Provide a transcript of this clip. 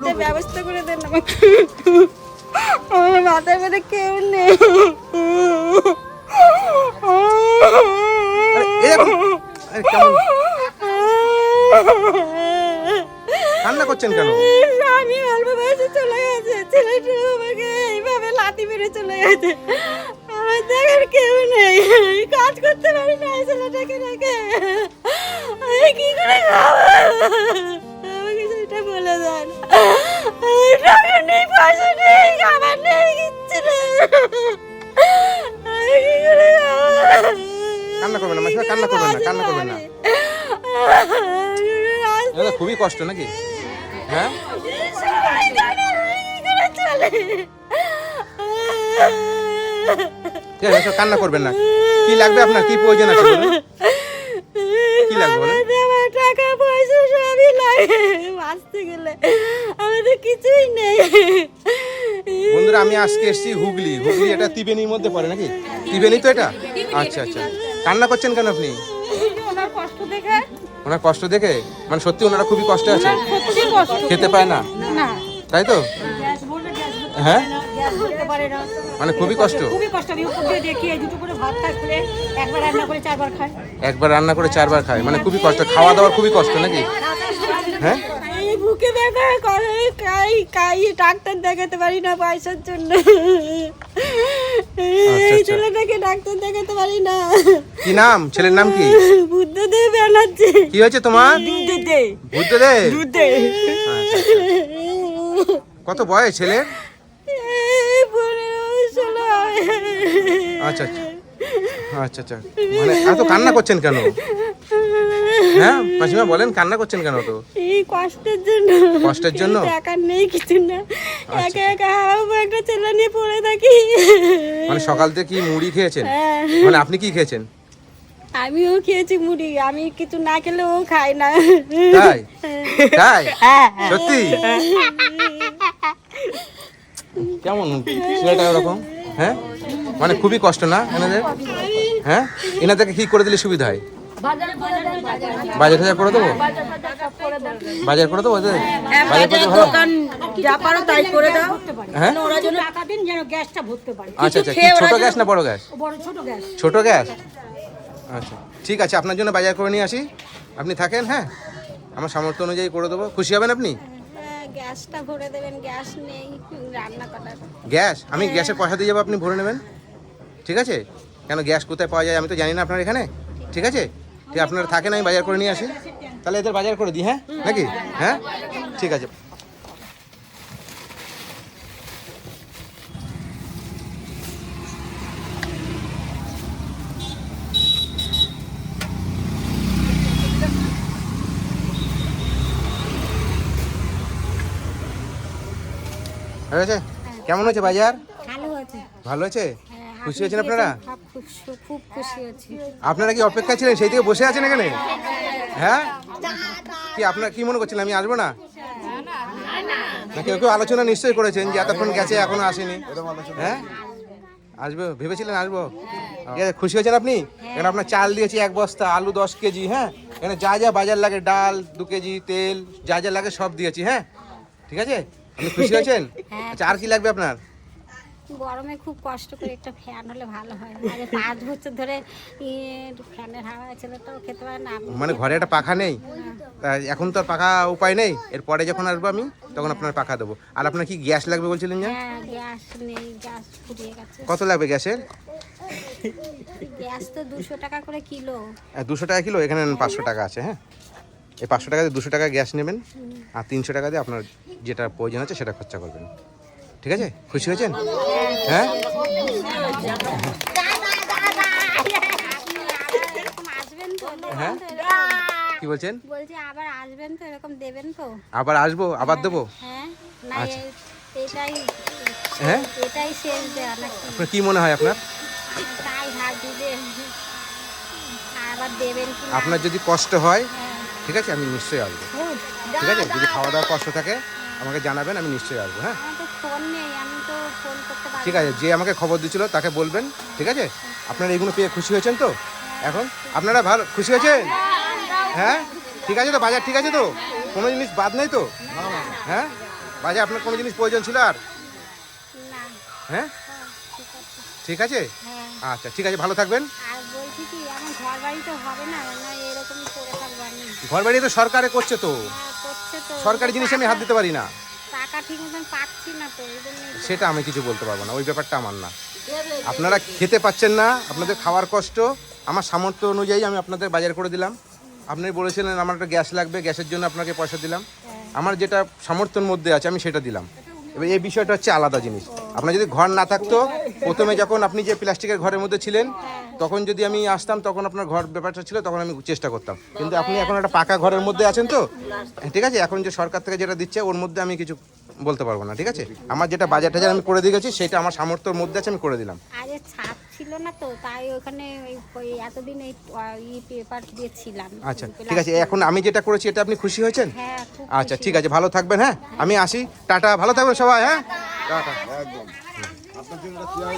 একটা ব্যবস্থা করে দেন আমাকে, আমার মাথার মধ্যে কেউ নেই। কান্না করছেন কেন? আমি অল্প বয়সে চলে গেছে, ছেলেটা আমাকে এইভাবে লাথি মেরে চলে গেছে, আমার দেখার কেউ নেই, কাজ করতে পারি না ছেলেটাকে রেখে, আমি কি করে খাবো? আমাকে সেটা বলে দেন। টাকা নেই, পয়সা নেই, খাবার নেই, কিচ্ছু নেই, আমি কি করে খাবো? কান্না করবেন না মাসিমা, কান্না করবেন না, কান্না করবেন না। এটা তো খুবই কষ্ট নাকি? হ্যাঁ, ঠিক আছে, এসব কান্না করবেন না। কি লাগবে আপনার, কি প্রয়োজন আছে বলুন? কি লাগবে বলুন? আমার টাকা পয়সা সবই লাগে বাঁচতে গেলে, আমাদের কিছুই নেই। বন্ধুরা, আমি আজকে এসেছি হুগলি। হুগলি এটা ত্রিবেণীর মধ্যে পড়ে নাকি? ত্রিবেণী তো এটা? আচ্ছা আচ্ছা। কান্না করছেন কেন আপনি? ওনার কষ্ট দেখে, ওনার কষ্ট দেখে? মানে সত্যি ওনারা খুবই কষ্টে আছে, সত্যি কষ্ট, খেতে পায় না, না তাই তো? হ্যাঁ, গ্যাস ধরতে পারে না, মানে খুবই কষ্ট। খুবই কষ্ট। আমি উপর দিয়ে দেখি এই দুটো করে ভাত খায়, করে একবার রান্না করে 4 বার খায়, একবার রান্না করে 4 বার খায়, মানে খুবই কষ্ট। খাওয়া দাওয়ার খুবই কষ্ট নাকি? হ্যাঁ, এই বুকে ব্যথা করে, কাই ডাক্তার দেখাতে পারি না পয়সার জন্য, এই ছেলেটাকে ডাক্তার দেখাতে পারি না। কি নাম ছেলের, নাম কি? বুদ্ধদেব ব্যানার্জি। কি হয়েছে তোমার? বুদ্ধদেব। বুদ্ধদেব। বুদ্ধদেব। কত বয়স ছেলের? এই 15-16 হবে। আচ্ছা আচ্ছা আচ্ছা আচ্ছা। মানে এত কান্না করছেন কেন? হ্যাঁ মাসিমা বলেন, কান্না করছেন কেন? তো এই কষ্টের জন্য। কষ্টের জন্য? টাকা নেই, কিছু না, একা একা হাওয়া একটা ছেলে নিয়ে পড়ে থাকি। মানে সকাল থেকে কি মুড়ি খেয়েছেন? হ্যাঁ। মানে আপনি কি খেয়েছেন? আমিও খেয়েছি মুড়ি, আমি কিছু না খেলে ও খায় না। তাই? তাই? সত্যি? কেমন ছেলেটা এরকম? হ্যাঁ, মানে খুবই কষ্ট না এনাদের? হ্যাঁ, এনাদেরকে কি করে দিলে সুবিধা হয়? বাজার টাজার করে দেবো? বাজার করে দেবো ওদের? বাজার করে ভালো? যা পারো তাই করে দাও। হ্যাঁ, ওরা যেন টাকা দিন, যেন গ্যাসটা ভরতে পারে। আচ্ছা আচ্ছা। কি ছোট গ্যাস না বড় গ্যাস? বড় ছোট গ্যাস। ছোট গ্যাস। আচ্ছা ঠিক আছে, আপনার জন্য বাজার করে নিয়ে আসি, আপনি থাকেন। হ্যাঁ, আমার সামর্থ্য অনুযায়ী করে দেবো। খুশি হবেন আপনি? গ্যাসটা ভরে দেবেন, গ্যাস নেই রান্না করার। গ্যাস আমি গ্যাসের পয়সা দিয়ে যাবো, আপনি ভরে নেবেন, ঠিক আছে? কেন গ্যাস কোথায় পাওয়া যায় আমি তো জানি না আপনার এখানে, ঠিক আছে? ঠিক, আপনারা থাকেন, আমি বাজার করে নিয়ে আসি। তাহলে এদের বাজার করে দিই, হ্যাঁ নাকি? হ্যাঁ ঠিক আছে। হয়েছে? কেমন হয়েছে বাজার? ভালো আছে। ভালো আছে? হ্যাঁ, খুশি হয়েছেন আপনারা? খুব খুশি আছি। আপনারা কি অপেক্ষা ছিলেন, সেই থেকে বসে আছেন এখানে? হ্যাঁ, কি আপনার কি মনে করছিলেন আমি আসবো না? না কেউ কেউ আলোচনা নিশ্চয়ই করেছেন যে এতক্ষণ গেছে এখনো আসেনি। হ্যাঁ, আসবো ভেবেছিলেন আসবো? ঠিক আছে, খুশি হয়েছেন আপনি? এখানে আপনার চাল দিয়েছি 1 বস্তা, আলু 10 কেজি, হ্যাঁ, এখানে যা যা বাজার লাগে, ডাল 2 কেজি, তেল যা যা লাগে সব দিয়েছি। হ্যাঁ ঠিক আছে, আপনি খুশি হয়েছেন? আচ্ছা, আর কি লাগবে আপনার? গরমে খুব কষ্ট করে একটা ফ্যান হলে ভালো হয়, আরে 5 বছর ধরে ফ্যানের হাওয়া ছেলেটাও খেতে পারে না। মানে ঘরে একটা পাখা নেই, তা এখন তো আর পাখা উপায় নেই, এরপরে যখন আসবো আমি তখন আপনার পাখা দেবো। আর আপনার কি গ্যাস লাগবে বলছিলেন যে? হ্যাঁ, গ্যাস নেই, গ্যাস ফুরিয়ে গেছে। কত লাগবে গ্যাসের? গ্যাস তো 200 টাকা করে কিলো। 200 টাকা কিলো, এখানে 500 টাকা আছে। হ্যাঁ, এই 500 টাকা দিয়ে 200 টাকা গ্যাস নেবেন, আর 300 টাকা দিয়ে আপনার যেটা প্রয়োজন আছে সেটা খরচা করবেন, ঠিক আছে? খুশি হয়েছেন? হ্যাঁ, আসবেন তো? হ্যাঁ, কি বলছেন? বলছি আবার আসবেন তো, এরকম দেবেন তো? আবার আসবো, আবার দেবো? হ্যাঁ, না আচ্ছা। এটাই, হ্যাঁ, এটাই শেষ দেওয়া নাকি? আপনার কি মনে হয় আপনার? তাই ভাবছি যে আবার দেবেন কি না। আপনার যদি কষ্ট হয়, হ্যাঁ। ঠিক আছে, আমি নিশ্চয়ই আসবো, ঠিক আছে? যদি খাওয়া দাওয়া কষ্ট থাকে আমাকে জানাবেন, আমি নিশ্চয়ই আসবো। হ্যাঁ আমার তো ফোন নেই, আমি তো ফোন করতে পারি ঠিক আছে, যে আমাকে খবর দিয়েছিল তাকে বলবেন, ঠিক আছে? আপনারা এগুলো পেয়ে খুশি হয়েছেন তো? এখন আপনারা ভালো খুশি হয়েছেন? হ্যাঁ ঠিক আছে তো, বাজার ঠিক আছে তো, কোনো জিনিস বাদ নেই তো? হ্যাঁ বাজে আপনার কোনো জিনিস প্রয়োজন ছিল আর? না। হ্যাঁ ঠিক আছে। ঠিক আছে, হ্যাঁ। আচ্ছা ঠিক আছে, ভালো থাকবেন। আর বলছি কি আমার ঘর বাড়ি তো হবে না, না এরকমই পড়ে থাকবো আমি। ঘর বাড়ি তো সরকারে করছে তো, হ্যাঁ, করছে তো। সরকারি জিনিসে আমি হাত দিতে পারি না। টাকা ঠিক মতন পাচ্ছি না তো, এই জন্যই তো। সেটা আমি কিছু বলতে পারবো না, ওই ব্যাপারটা আমার না। আপনারা খেতে পাচ্ছেন না, আপনাদের খাওয়ার কষ্ট, আমার সামর্থ্য অনুযায়ী আমি আপনাদের বাজার করে দিলাম। আপনি বলেছিলেন আমার একটা গ্যাস লাগবে, গ্যাসের জন্য আপনাকে পয়সা দিলাম। আমার যেটা সামর্থ্যের মধ্যে আছে আমি সেটা দিলাম। এবার এই বিষয়টা হচ্ছে আলাদা জিনিস। আপনার যদি ঘর না থাকতো, প্রথমে যখন আপনি যে প্লাস্টিকের ঘরের মধ্যে ছিলেন, তখন যদি আমি আসতাম, তখন আপনার ঘর ব্যাপারটা ছিল, তখন আমি চেষ্টা করতাম। কিন্তু আপনি এখন একটা পাকা ঘরের মধ্যে আছেন তো, ঠিক আছে, এখন যে সরকার থেকে যেটা দিচ্ছে ওর মধ্যে আমি কিছু বলতে পারবো না, ঠিক আছে। আমার যেটা বাজার টাজার আমি করে দিয়ে গেছি, সেটা আমার সামর্থ্যের মধ্যে আছে, আমি করে দিলাম। আরে ছাদ ছিল না তো, তাই ওখানে ওই এতদিন এই পেপার দিয়েছিলাম। আচ্ছা ঠিক আছে, এখন আমি যেটা করেছি এটা আপনি খুশি হয়েছেন? হ্যাঁ, খুব আচ্ছা ঠিক আছে, ভালো থাকবেন। হ্যাঁ আমি আসি, টাটা, ভালো থাকবেন সবাই। হ্যাঁ টাটা। একদম। আপনার জন্য